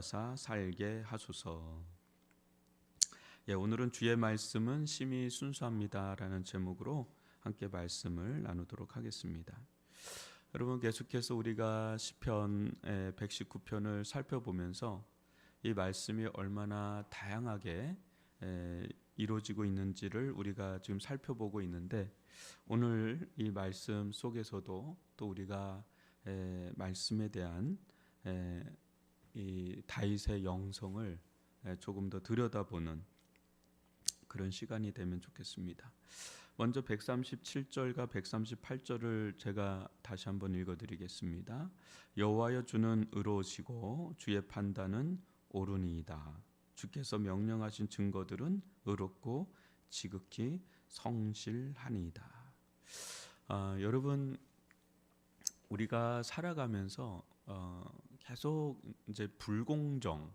사 살게 하소서. 오늘은 주의 말씀은 심히 순수합니다라는 제목으로 함께 말씀을 나누도록 하겠습니다. 여러분, 계속해서 우리가 시편 119편을 살펴보면서 이 말씀이 얼마나 다양하게 이루어지고 있는지를 우리가 지금 살펴보고 있는데, 오늘 이 말씀 속에서도 또 우리가 말씀에 대한 이 다윗의 영성을 조금 더 들여다보는 그런 시간이 되면 좋겠습니다. 먼저 137절과 138절을 제가 다시 한번 읽어드리겠습니다. 여호와여, 주는 의로우시고 주의 판단은 옳으니이다. 주께서 명령하신 증거들은 의롭고 지극히 성실하니이다. 여러분, 우리가 살아가면서 계속 이제 불공정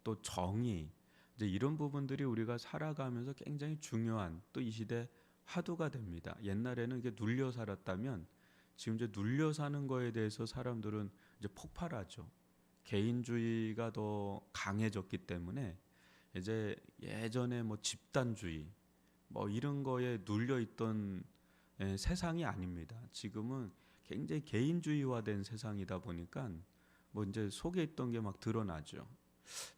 또 정의 이제 이런 부분들이 우리가 살아가면서 굉장히 중요한 또 이 시대 화두가 됩니다. 옛날에는 이게 눌려 살았다면 지금 이제 눌려 사는 거에 대해서 사람들은 이제 폭발하죠. 개인주의가 더 강해졌기 때문에 이제 예전에 뭐 집단주의 뭐 이런 거에 눌려 있던 세상이 아닙니다. 지금은 굉장히 개인주의화된 세상이다 보니까 뭐 이제 속에 있던 게 막 드러나죠.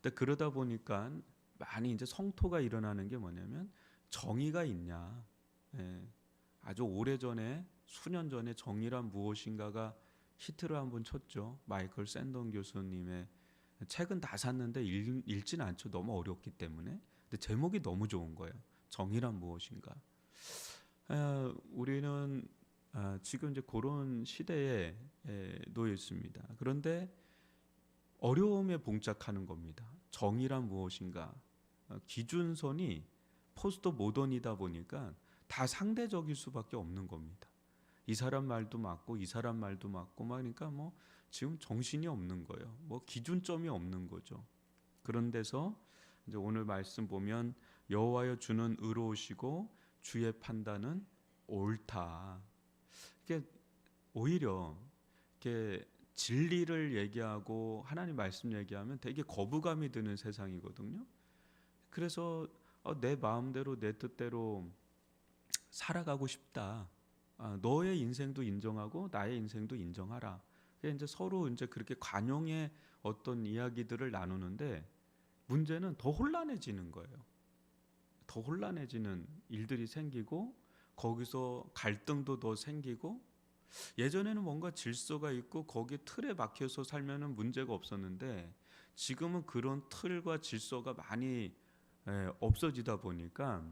근데 그러다 보니까 많이 이제 성토가 일어나는 게 뭐냐면 정의가 있냐. 아주 오래전에 수년 전에 정의란 무엇인가가 히트를 한번 쳤죠. 마이클 샌던 교수님의 책은 다 샀는데 읽진 않죠. 너무 어렵기 때문에. 근데 제목이 너무 좋은 거예요. 정의란 무엇인가. 우리는 지금 이제 그런 시대에 놓여 있습니다. 그런데 어려움에 봉착하는 겁니다. 정의란 무엇인가? 기준선이 포스트 모던이다 보니까 다 상대적일 수밖에 없는 겁니다. 이 사람 말도 맞고 이 사람 말도 맞고 막 그러니까 뭐 지금 정신이 없는 거예요. 뭐 기준점이 없는 거죠. 그런 데서 이제 오늘 말씀 보면 여호와여, 주는 의로우시고 주의 판단은 옳다. 이게 오히려 이렇게 진리를 얘기하고 하나님 말씀 얘기하면 되게 거부감이 드는 세상이거든요. 그래서 내 마음대로 내 뜻대로 살아가고 싶다. 너의 인생도 인정하고 나의 인생도 인정하라. 이제 서로 이제 그렇게 관용의 어떤 이야기들을 나누는데 문제는 더 혼란해지는 거예요. 더 혼란해지는 일들이 생기고 거기서 갈등도 더 생기고, 예전에는 뭔가 질서가 있고 거기 틀에 박혀서 살면은 문제가 없었는데 지금은 그런 틀과 질서가 많이 없어지다 보니까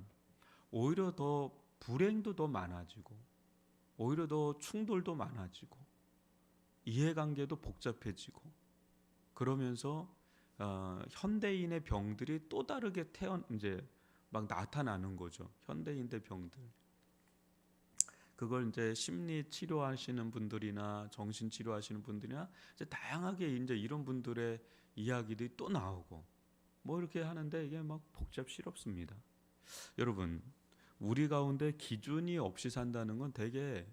오히려 더 불행도 더 많아지고 오히려 더 충돌도 많아지고 이해관계도 복잡해지고, 그러면서 현대인의 병들이 또 다르게 이제 막 나타나는 거죠. 현대인의 병들. 그걸 이제 심리 치료하시는 분들이나 정신 치료하시는 분들이나 이제 다양하게 이제 이런 분들의 이야기들이 또 나오고 뭐 이렇게 하는데 이게 막 복잡스럽습니다. 여러분, 우리 가운데 기준이 없이 산다는 건 되게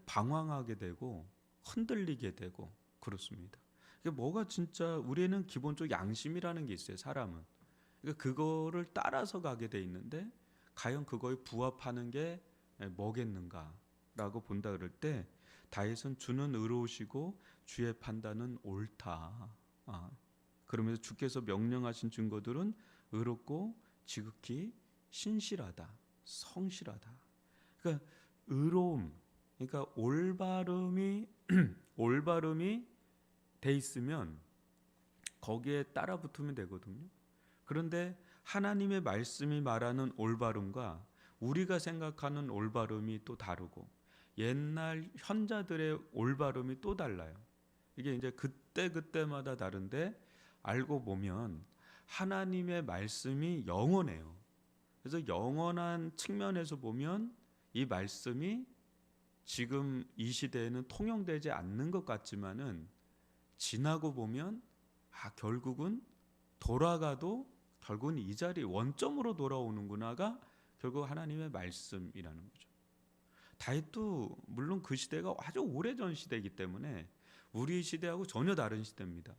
방황하게 되고 흔들리게 되고 그렇습니다. 이게 뭐가 진짜, 우리는 기본적 양심이라는 게 있어요. 사람은. 그러니까 그거를 따라서 가게 돼 있는데 과연 그거에 부합하는 게 뭐겠는가라고 본다 그럴 때 다윗은 주는 의로우시고 주의 판단은 옳다. 그러면서 주께서 명령하신 증거들은 의롭고 지극히 신실하다, 성실하다. 그러니까 의로움, 그러니까 올바름이 올바름이 돼 있으면 거기에 따라 붙으면 되거든요. 그런데 하나님의 말씀이 말하는 올바름과 우리가 생각하는 올바름이 또 다르고 옛날 현자들의 올바름이 또 달라요. 이게 이제 그때마다 다른데 알고 보면 하나님의 말씀이 영원해요. 그래서 영원한 측면에서 보면 이 말씀이 지금 이 시대에는 통용되지 않는 것 같지만은 지나고 보면 결국은 돌아가도 결국은 이 자리 원점으로 돌아오는구나가 결국 하나님의 말씀이라는 거죠. 다윗도 물론 그 시대가 아주 오래전 시대이기 때문에 우리 시대하고 전혀 다른 시대입니다.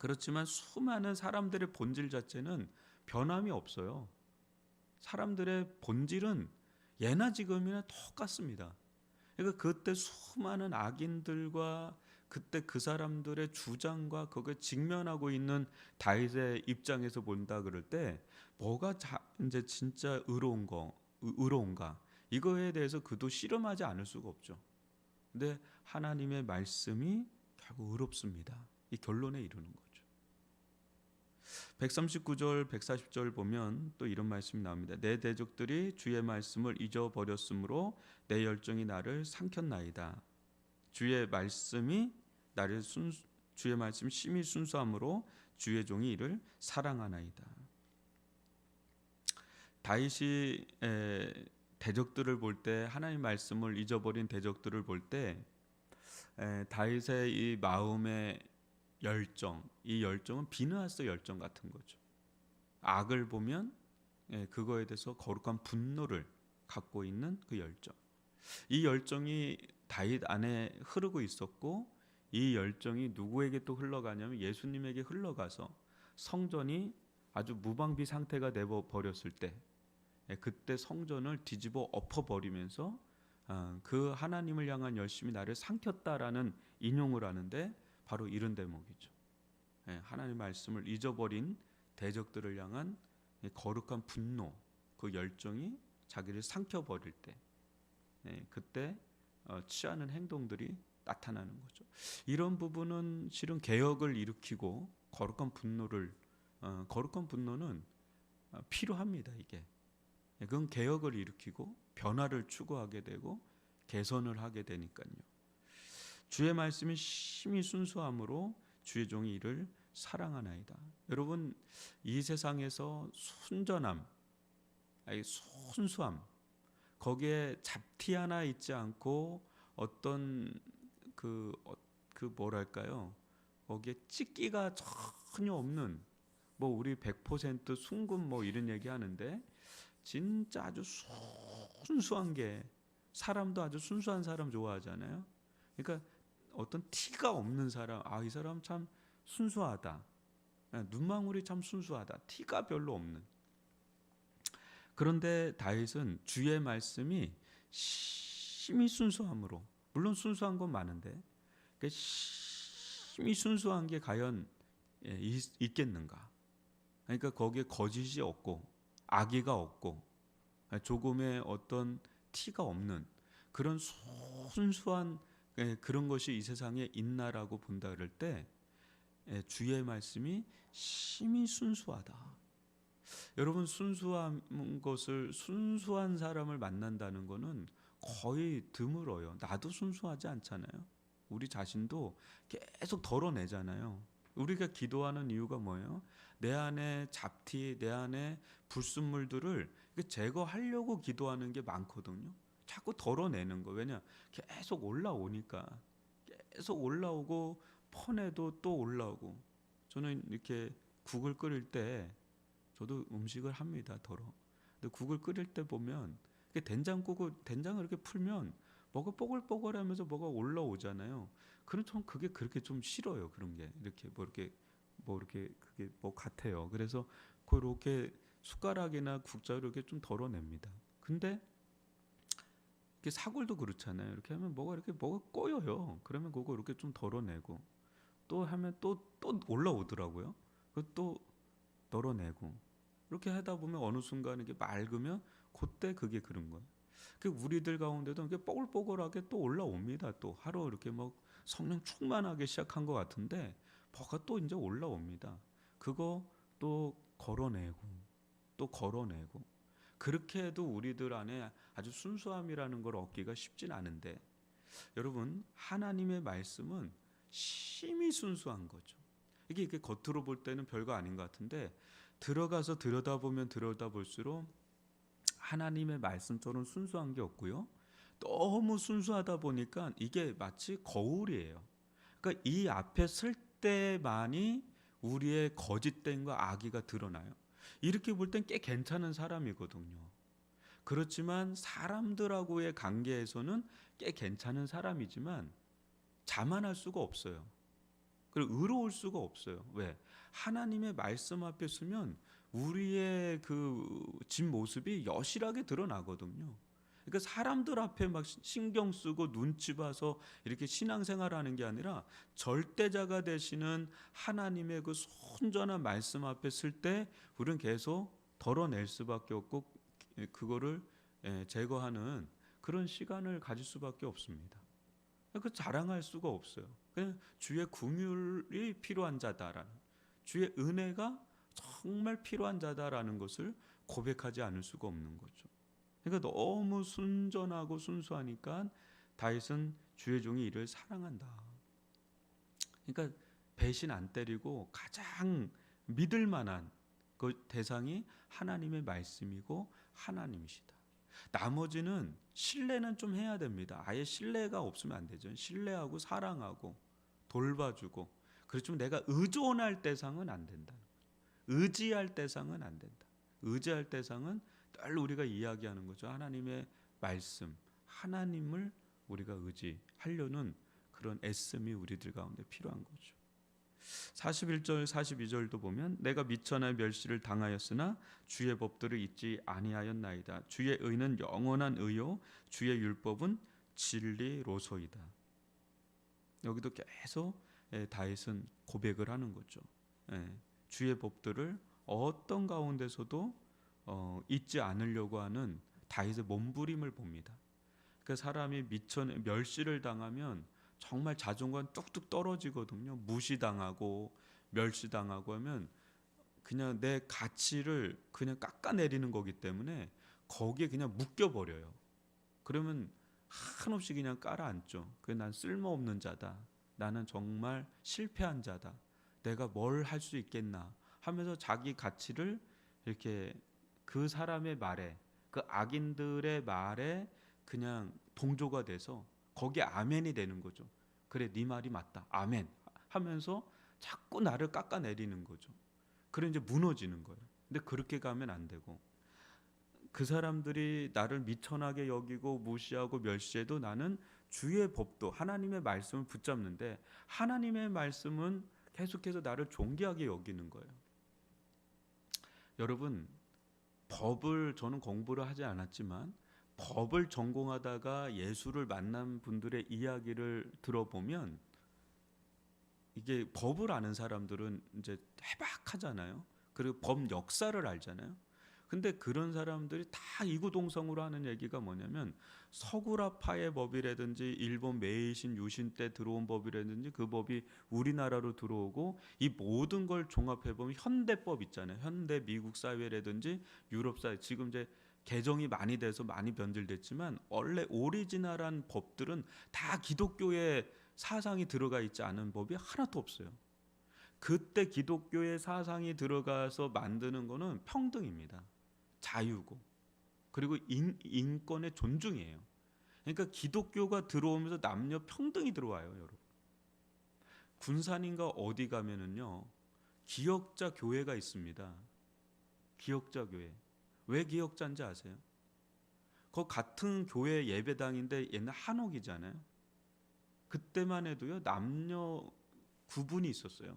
그렇지만 수많은 사람들의 본질 자체는 변함이 없어요. 사람들의 본질은 예나 지금이나 똑같습니다. 그러니까 그때 수많은 악인들과 그때 그 사람들의 주장과 거기에 직면하고 있는 다윗의 입장에서 본다 그럴 때 뭐가 이제 진짜 의로운가 이거에 대해서 그도 씨름하지 않을 수가 없죠. 근데 하나님의 말씀이 결국 의롭습니다. 이 결론에 이르는 거죠. 139절, 140절 보면 또 이런 말씀이 나옵니다. 내 대적들이 주의 말씀을 잊어버렸으므로 내 열정이 나를 삼켰나이다. 주의 말씀이 주의 말씀이 심히 순수함으로 주의 종이 이를 사랑하나이다. 다윗이 대적들을 볼 때, 하나님 말씀을 잊어버린 대적들을 볼 때 다윗의 이 마음의 열정, 이 열정은 비느하스 열정 같은 거죠. 악을 보면 그거에 대해서 거룩한 분노를 갖고 있는 그 열정. 이 열정이 다윗 안에 흐르고 있었고, 이 열정이 누구에게 또 흘러가냐면 예수님에게 흘러가서 성전이 아주 무방비 상태가 되어 버렸을 때, 그때 성전을 뒤집어 엎어버리면서 그 하나님을 향한 열심이 나를 삼켰다라는 인용을 하는데 바로 이런 대목이죠. 하나님의 말씀을 잊어버린 대적들을 향한 거룩한 분노, 그 열정이 자기를 삼켜버릴 때, 그때 취하는 행동들이 나타나는 거죠. 이런 부분은 실은 개혁을 일으키고 거룩한 분노는 필요합니다. 이게 그건 개혁을 일으키고 변화를 추구하게 되고 개선을 하게 되니까요. 주의 말씀이 심히 순수함으로 주의 종이 이를 사랑하나이다. 여러분, 이 세상에서 순전함, 순수함, 거기에 잡티 하나 있지 않고 어떤 뭐랄까요? 거기에 찢기가 전혀 없는, 뭐 우리 100% 순금 뭐 이런 얘기 하는데 진짜 아주 순수한 게, 사람도 아주 순수한 사람 좋아하잖아요. 그러니까 어떤 티가 없는 사람, 이 사람 참 순수하다, 눈망울이 참 순수하다, 티가 별로 없는. 그런데 다윗은 주의 말씀이 심히 순수함으로, 물론 순수한 건 많은데 심히 순수한 게 과연 있겠는가? 그러니까 거기에 거짓이 없고 악의가 없고 조금의 어떤 티가 없는 그런 순수한 그런 것이 이 세상에 있나라고 본다 그럴 때 주의 말씀이 심히 순수하다. 여러분, 순수한 사람을 만난다는 것은 거의 드물어요. 나도 순수하지 않잖아요. 우리 자신도 계속 덜어내잖아요. 우리가 기도하는 이유가 뭐예요? 내 안에 잡티, 내 안에 불순물들을 제거하려고 기도하는 게 많거든요. 자꾸 덜어내는 거. 왜냐? 계속 올라오니까. 계속 올라오고 퍼내도 또 올라오고. 저는 이렇게 국을 끓일 때 저도 음식을 합니다. 근데 국을 끓일 때 보면 된장을 이렇게 풀면 뭐가 뽀글뽀글하면서 뭐가 올라오잖아요. 그런 전 그게 그렇게 좀 싫어요. 그런 게 이렇게 그게 뭐 같아요. 그래서 그렇게 숟가락이나 국자로 이렇게 좀 덜어냅니다. 근데 이렇게 사골도 그렇잖아요. 이렇게 하면 뭐가 꼬여요. 그러면 그거 이렇게 좀 덜어내고 또 하면 또 올라오더라고요. 또 덜어내고 이렇게 하다 보면 어느 순간 이게 맑으면 그때 그게 그런 거예요. 우리들 가운데도 이렇게 뽀글뽀글하게 또 올라옵니다. 또 하루 이렇게 뭐 성령 충만하게 시작한 것 같은데 뭐가 또 이제 올라옵니다. 그거 또 걸어내고 그렇게 해도 우리들 안에 아주 순수함이라는 걸 얻기가 쉽진 않은데, 여러분, 하나님의 말씀은 심히 순수한 거죠. 이게 겉으로 볼 때는 별거 아닌 것 같은데 들어가서 들여다볼수록 하나님의 말씀처럼 순수한 게 없고요. 너무 순수하다 보니까 이게 마치 거울이에요. 그러니까 이 앞에 설 때만이 우리의 거짓됨과 악의가 드러나요. 이렇게 볼 땐 꽤 괜찮은 사람이거든요. 그렇지만 사람들하고의 관계에서는 꽤 괜찮은 사람이지만 자만할 수가 없어요. 그리고 의로울 수가 없어요. 왜? 하나님의 말씀 앞에 서면 우리의 그 진 모습이 여실하게 드러나거든요. 그러니까 사람들 앞에 막 신경 쓰고 눈치 봐서 이렇게 신앙생활하는 게 아니라 절대자가 되시는 하나님의 그 손전한 말씀 앞에 설 때 우리는 계속 덜어낼 수밖에 없고 그거를 제거하는 그런 시간을 가질 수밖에 없습니다. 그 자랑할 수가 없어요. 그냥 주의 긍휼이 필요한 자다라는, 주의 은혜가 정말 필요한 자다라는 것을 고백하지 않을 수가 없는 거죠. 그러니까 너무 순전하고 순수하니까 다윗은 주의 종이 이를 사랑한다. 그러니까 배신 안 때리고 가장 믿을 만한 그 대상이 하나님의 말씀이고 하나님이시다. 나머지는 신뢰는 좀 해야 됩니다. 아예 신뢰가 없으면 안 되죠. 신뢰하고 사랑하고 돌봐주고, 그래서 좀 내가 의존할 대상은 안 된다. 의지할 대상은 안 된다. 의지할 대상은 늘 우리가 이야기하는 거죠. 하나님의 말씀, 하나님을 우리가 의지하려는 그런 애씀이 우리들 가운데 필요한 거죠. 41절 42절도 보면 내가 미천한 멸시를 당하였으나 주의 법들을 잊지 아니하였나이다. 주의 의는 영원한 의요 주의 율법은 진리로소이다. 여기도 계속 다윗은 고백을 하는 거죠. 주의 법들을 어떤 가운데서도 잊지 않으려고 하는 다윗의 몸부림을 봅니다. 그 사람이 멸시를 당하면 정말 자존감 뚝뚝 떨어지거든요. 무시당하고 멸시당하고 하면 그냥 내 가치를 그냥 깎아내리는 거기 때문에 거기에 그냥 묶여버려요. 그러면 한없이 그냥 깔아앉죠. 난 쓸모없는 자다. 나는 정말 실패한 자다. 내가 뭘 할 수 있겠나 하면서 자기 가치를 이렇게 그 사람의 말에, 그 악인들의 말에 그냥 동조가 돼서 거기에 아멘이 되는 거죠. 그래, 네 말이 맞다. 아멘 하면서 자꾸 나를 깎아내리는 거죠. 그래 이제 무너지는 거예요. 근데 그렇게 가면 안 되고, 그 사람들이 나를 미천하게 여기고 무시하고 멸시해도 나는 주의 법도 하나님의 말씀을 붙잡는데, 하나님의 말씀은 계속해서 나를 존귀하게 여기는 거예요. 여러분, 법을 저는 공부를 하지 않았지만 법을 전공하다가 예수를 만난 분들의 이야기를 들어보면, 이게 법을 아는 사람들은 이제 해박하잖아요. 그리고 법 역사를 알잖아요. 근데 그런 사람들이 다 이구동성으로 하는 얘기가 뭐냐면, 서구라파의 법이라든지 일본 메이신 유신 때 들어온 법이라든지 그 법이 우리나라로 들어오고, 이 모든 걸 종합해 보면 현대법 있잖아요. 현대 미국 사회라든지 유럽 사회, 지금 이제 개정이 많이 돼서 많이 변질됐지만 원래 오리지널한 법들은 다 기독교의 사상이 들어가 있지 않은 법이 하나도 없어요. 그때 기독교의 사상이 들어가서 만드는 거는 평등입니다. 자유고, 그리고 인권의 존중이에요. 그러니까 기독교가 들어오면서 남녀 평등이 들어와요, 여러분. 군산인가 어디 가면은요, 기역자 교회가 있습니다. 기역자 교회. 왜 기역자인지 아세요? 그 같은 교회 예배당인데 옛날 한옥이잖아요. 그때만 해도요, 남녀 구분이 있었어요.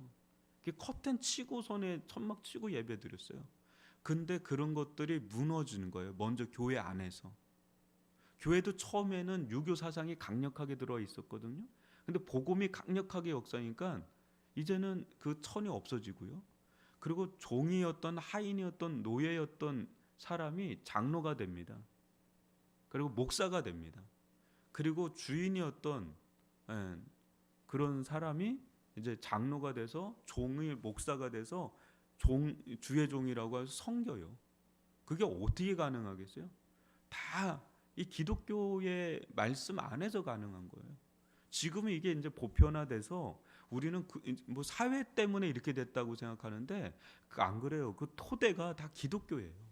커튼 치고선에 천막 치고 예배 드렸어요. 근데 그런 것들이 무너지는 거예요. 먼저 교회 안에서. 교회도 처음에는 유교 사상이 강력하게 들어 있었거든요. 근데 복음이 강력하게 역사니까 이제는 그 천이 없어지고요. 그리고 종이었던 하인이었던 노예였던 사람이 장로가 됩니다. 그리고 목사가 됩니다. 그리고 주인이었던 그런 사람이 이제 장로가 돼서 종의 목사가 돼서 주의 종이라고 해서 섬겨요. 그게 어떻게 가능하겠어요? 다 이 기독교의 말씀 안에서 가능한 거예요. 지금은 이게 이제 보편화돼서 우리는 뭐 사회 때문에 이렇게 됐다고 생각하는데 안 그래요. 그 토대가 다 기독교예요.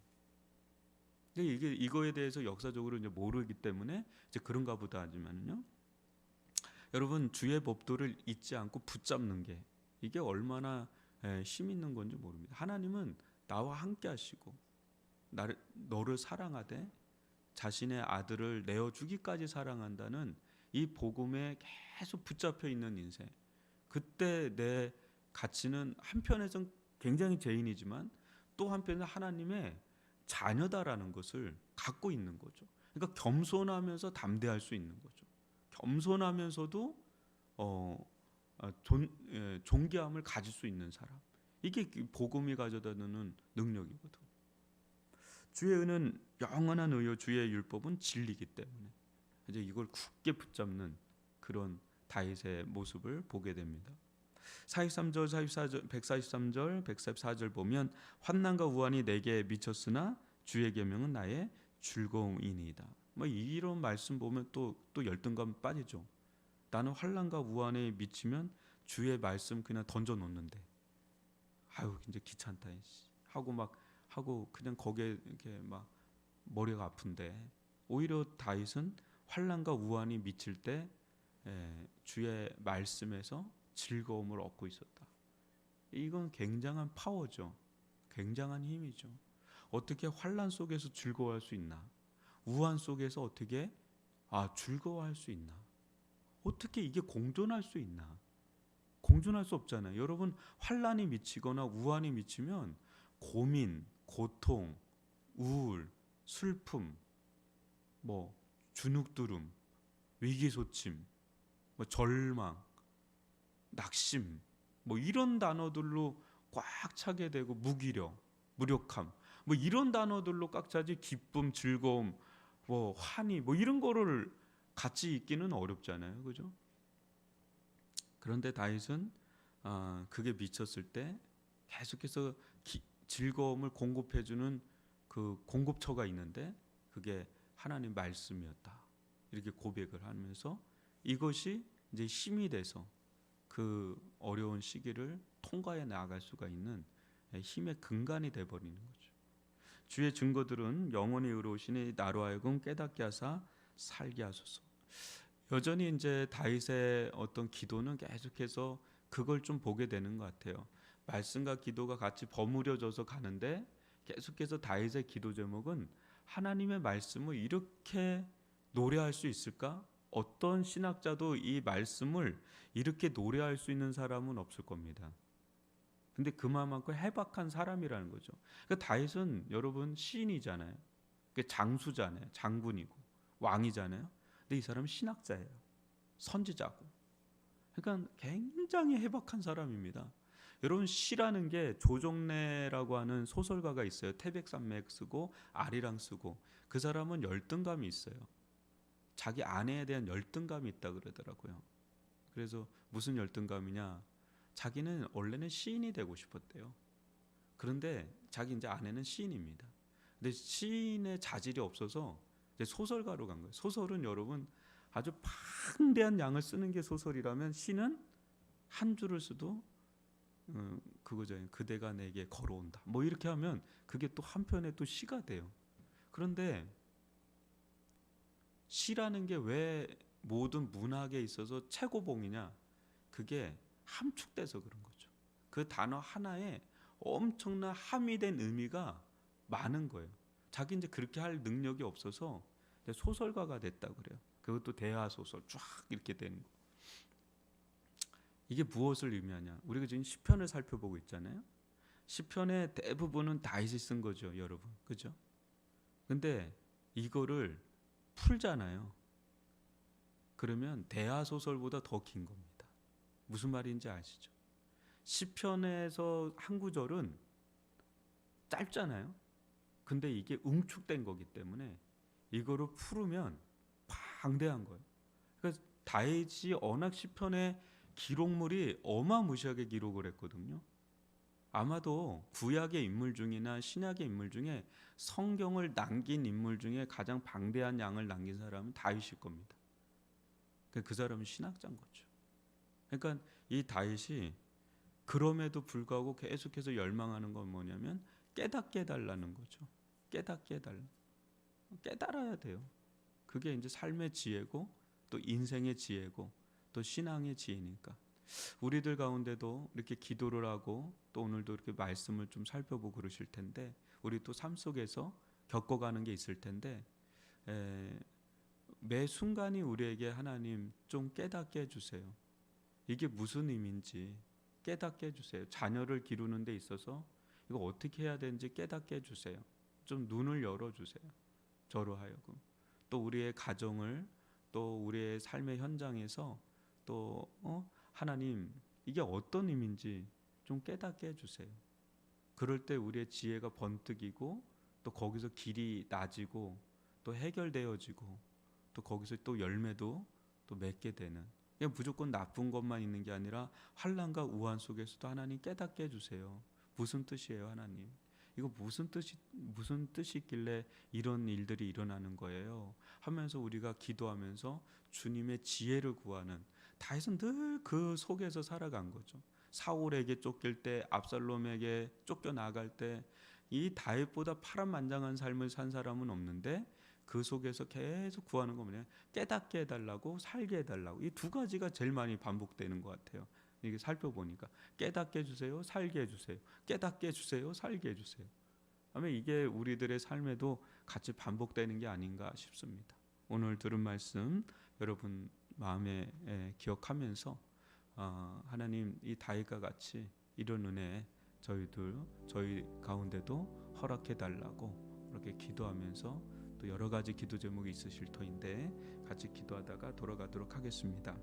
이거에 대해서 역사적으로 이제 모르기 때문에 이제 그런가 보다 하지만요. 여러분, 주의 법도를 잊지 않고 붙잡는 게 이게 얼마나 힘 있는 건지 모릅니다. 하나님은 나와 함께 하시고 너를 사랑하되 자신의 아들을 내어주기까지 사랑한다는 이 복음에 계속 붙잡혀 있는 인생, 그때 내 가치는 한편에선 굉장히 죄인이지만 또 한편에 하나님의 자녀다라는 것을 갖고 있는 거죠. 그러니까 겸손하면서 담대할 수 있는 거죠. 겸손하면서도 존귀함을 가질 수 있는 사람. 이게 복음이 가져다주는 능력이거든. 주의 의는 영원한 의요 주의 율법은 진리이기 때문에 이제 이걸 굳게 붙잡는 그런 다윗의 모습을 보게 됩니다. 43절, 44절, 143절, 144절 보면 환난과 우환이 내게 미쳤으나 주의 계명은 나의 즐거움이니이다. 뭐 이런 말씀 보면 또 열등감 빠지죠. 나는 환난과 우환에 미치면 주의 말씀 그냥 던져 놓는데 아유 이제 귀찮다 하고 그냥 거기에 이렇게 막 머리가 아픈데 오히려 다윗은 환난과 우환이 미칠 때 주의 말씀에서 즐거움을 얻고 있었다. 이건 굉장한 파워죠. 굉장한 힘이죠. 어떻게 환난 속에서 즐거워할 수 있나? 우환 속에서 어떻게 즐거워할 수 있나? 어떻게 이게 공존할 수 있나? 공존할 수 없잖아요. 여러분 환난이 미치거나 우환이 미치면 고민, 고통, 우울, 슬픔, 뭐 주눅들음, 위기소침, 뭐 절망, 낙심, 뭐 이런 단어들로 꽉 차게 되고 무기력, 무력함, 뭐 이런 단어들로 꽉 차지 기쁨, 즐거움, 뭐 환희, 뭐 이런 거를 같이 있기는 어렵잖아요, 그죠? 그런데 다윗은 그게 미쳤을 때 계속해서 즐거움을 공급해주는 그 공급처가 있는데 그게 하나님 말씀이었다. 이렇게 고백을 하면서 이것이 이제 힘이 돼서 그 어려운 시기를 통과해 나아갈 수가 있는 힘의 근간이 돼버리는 거죠. 주의 증거들은 영원히 의로우시니 나로 하여금 깨닫게 하사 살게 하소서. 여전히 이제 다윗의 어떤 기도는 계속해서 그걸 좀 보게 되는 것 같아요. 말씀과 기도가 같이 버무려져서 가는데 계속해서 다윗의 기도 제목은 하나님의 말씀을 이렇게 노래할 수 있을까? 어떤 신학자도 이 말씀을 이렇게 노래할 수 있는 사람은 없을 겁니다. 근데 그만큼 해박한 사람이라는 거죠. 그러니까 다윗은 여러분 시인이잖아요. 장수잖아요. 장군이고 왕이잖아요. 근데 이 사람은 신학자예요. 선지자고. 그러니까 굉장히 해박한 사람입니다. 여러분 시라는 게 조정래라고 하는 소설가가 있어요. 태백산맥 쓰고 아리랑 쓰고 그 사람은 열등감이 있어요. 자기 아내에 대한 열등감이 있다 그러더라고요. 그래서 무슨 열등감이냐? 자기는 원래는 시인이 되고 싶었대요. 그런데 자기 이제 아내는 시인입니다. 근데 시인의 자질이 없어서 이제 소설가로 간 거예요. 소설은 여러분 아주 방대한 양을 쓰는 게 소설이라면 시는 한 줄을 써도 그거죠. 그대가 내게 걸어온다. 뭐 이렇게 하면 그게 또 한편에 또 시가 돼요. 그런데 시라는 게 왜 모든 문학에 있어서 최고봉이냐? 그게 함축돼서 그런 거죠. 그 단어 하나에 엄청난 함의된 의미가 많은 거예요. 자기 이제 그렇게 할 능력이 없어서 소설가가 됐다 그래요. 그것도 대하 소설 쫙 이렇게 되는 거. 이게 무엇을 의미하냐? 우리가 지금 시편을 살펴보고 있잖아요. 시편의 대부분은 다윗이 쓴 거죠, 여러분. 그죠? 근데 이거를 풀잖아요. 그러면 대하 소설보다 더 긴 겁니다. 무슨 말인지 아시죠? 시편에서 한 구절은 짧잖아요. 근데 이게 응축된 거기 때문에 이거를 풀으면 방대한 거예요. 그러니까 다윗이 워낙 시편의 기록물이 어마무시하게 기록을 했거든요. 아마도 구약의 인물 중이나 신약의 인물 중에 성경을 남긴 인물 중에 가장 방대한 양을 남긴 사람은 다윗일 겁니다. 그 사람은 신학자인 거죠. 그러니까 이 다윗이 그럼에도 불구하고 계속해서 열망하는 건 뭐냐면 깨닫게 해달라는 거죠. 깨닫게 해달라. 깨달아야 돼요. 그게 이제 삶의 지혜고 또 인생의 지혜고 또 신앙의 지혜니까. 우리들 가운데도 이렇게 기도를 하고 또 오늘도 이렇게 말씀을 좀 살펴보고 그러실 텐데 우리 또 삶 속에서 겪어가는 게 있을 텐데 매 순간이 우리에게 하나님 좀 깨닫게 해주세요. 이게 무슨 의미인지 깨닫게 해주세요. 자녀를 기르는 데 있어서 이거 어떻게 해야 되는지 깨닫게 해주세요. 좀 눈을 열어주세요. 저로 하여금 또 우리의 가정을, 또 우리의 삶의 현장에서 또 하나님 이게 어떤 의미인지 좀 깨닫게 해주세요. 그럴 때 우리의 지혜가 번뜩이고 또 거기서 길이 나아지고 또 해결되어지고 또 거기서 또 열매도 또 맺게 되는, 그냥 무조건 나쁜 것만 있는 게 아니라 환난과 우환 속에서도 하나님 깨닫게 해주세요. 무슨 뜻이에요 하나님? 이거 무슨 뜻이 있길래 이런 일들이 일어나는 거예요 하면서 우리가 기도하면서 주님의 지혜를 구하는, 다윗은 늘 그 속에서 살아간 거죠. 사울에게 쫓길 때, 압살롬에게 쫓겨나갈 때 이 다윗보다 파란만장한 삶을 산 사람은 없는데 그 속에서 계속 구하는 거 뭐냐, 깨닫게 해달라고, 살게 해달라고. 이 두 가지가 제일 많이 반복되는 것 같아요. 이게 살펴보니까 깨닫게 해주세요, 살게 해주세요, 깨닫게 해주세요, 살게 해주세요. 아마 이게 우리들의 삶에도 같이 반복되는 게 아닌가 싶습니다. 오늘 들은 말씀 여러분 마음에 기억하면서 하나님 이 다윗과 같이 이런 은혜 저희 가운데도 허락해 달라고 이렇게 기도하면서, 또 여러 가지 기도 제목이 있으실 터인데 같이 기도하다가 돌아가도록 하겠습니다.